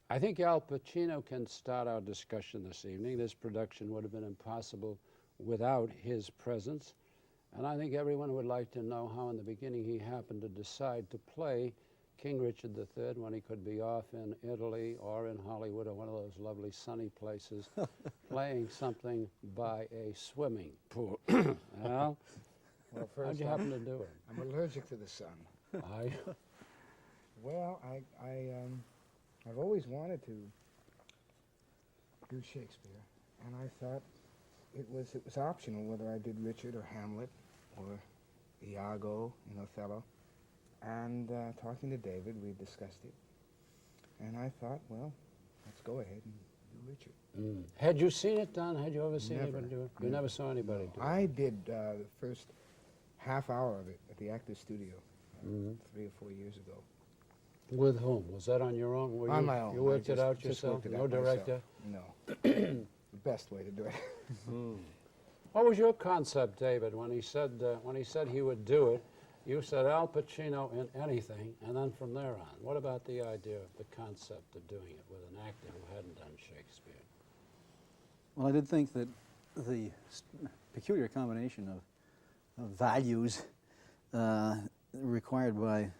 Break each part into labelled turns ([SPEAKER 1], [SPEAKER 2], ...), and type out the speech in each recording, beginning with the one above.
[SPEAKER 1] I think Al Pacino can start our discussion this evening. This production would have been impossible without his presence. And I think everyone would like to know how in the beginning he happened to decide to play King Richard III when he could be off in Italy or in Hollywood or one of those lovely sunny places playing something by a swimming pool. Al,
[SPEAKER 2] Well, first,
[SPEAKER 1] how'd you happen to do it?
[SPEAKER 2] I'm allergic to the sun. Well, I've always wanted to do Shakespeare, and I thought it was optional whether I did Richard or Hamlet or Iago in Othello. And talking to David, we discussed it, and I thought, well, let's go ahead and do Richard.
[SPEAKER 1] Mm. Had you seen it done? Had you ever seen
[SPEAKER 2] Never.
[SPEAKER 1] anybody do it? You never saw anybody do it?
[SPEAKER 2] I did the first half hour of it at the Actors Studio 3 or 4 years ago.
[SPEAKER 1] With whom? Was that on your own? Were
[SPEAKER 2] On
[SPEAKER 1] you,
[SPEAKER 2] my own.
[SPEAKER 1] You worked
[SPEAKER 2] I
[SPEAKER 1] it out
[SPEAKER 2] just
[SPEAKER 1] yourself?
[SPEAKER 2] worked it
[SPEAKER 1] No
[SPEAKER 2] out
[SPEAKER 1] director?
[SPEAKER 2] myself. No. The best way to do it.
[SPEAKER 1] What was your concept, David, when he said he would do it? You said Al Pacino in anything, and then from there on. What about the idea of the concept of doing it with an actor who hadn't done Shakespeare?
[SPEAKER 3] Well, I did think that the peculiar combination of values required by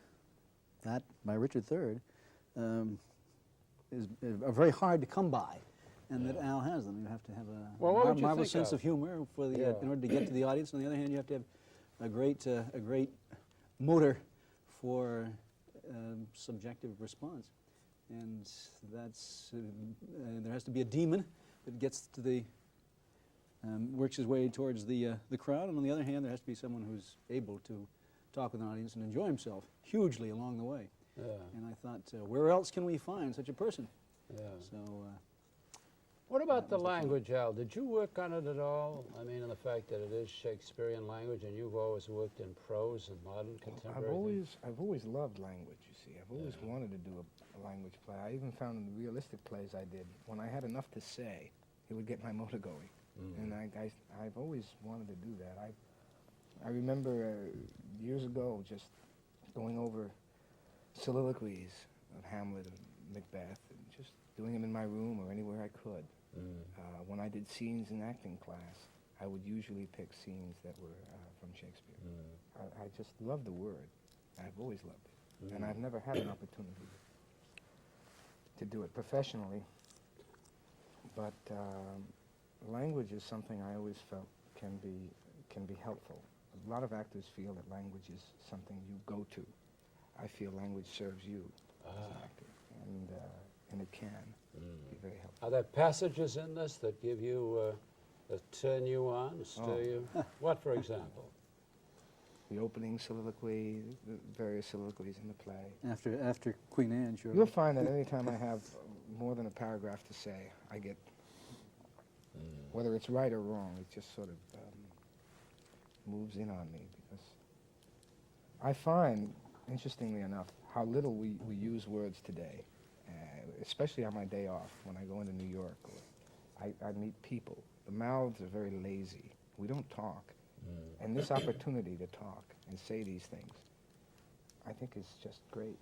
[SPEAKER 3] Richard III are very hard to come by, and that Al has them. You have to have a marvelous sense of humor for the in order to get to the audience. On the other hand, you have to have a great motor for subjective response, and that's there has to be a demon that gets to the works his way towards the crowd, and on the other hand, there has to be someone who's able to talk with an audience and enjoy himself hugely along the way.
[SPEAKER 1] Yeah.
[SPEAKER 3] And I thought, where else can we find such a person?
[SPEAKER 1] Yeah.
[SPEAKER 3] So.
[SPEAKER 1] What about the language, Al? Did you work on it at all? I mean, in the fact that it is Shakespearean language, and you've always worked in prose and modern contemporary.
[SPEAKER 2] I've always loved language. You see, I've always wanted to do a language play. I even found in the realistic plays I did, when I had enough to say, it would get my motor going. And I've always wanted to do that. I remember years ago just going over soliloquies of Hamlet and Macbeth, and just doing them in my room or anywhere I could. When I did scenes in acting class, I would usually pick scenes that were from Shakespeare. I just love the word. I've always loved it. And I've never had an opportunity to do it professionally. But language is something I always felt can be helpful. A lot of actors feel that language is something you go to. I feel language serves you as an actor, and it can be very helpful.
[SPEAKER 1] Are there passages in this that give you, that turn you on, stir you? What, for example?
[SPEAKER 2] The opening soliloquy, the various soliloquies in the play.
[SPEAKER 3] After Queen Anne, sure.
[SPEAKER 2] You'll find that any time I have more than a paragraph to say, I get, whether it's right or wrong, it just sort of moves in on me, because I find, interestingly enough, how little we use words today, especially on my day off when I go into New York. Or I meet people. The mouths are very lazy. We don't talk. And this opportunity to talk and say these things, I think is just great.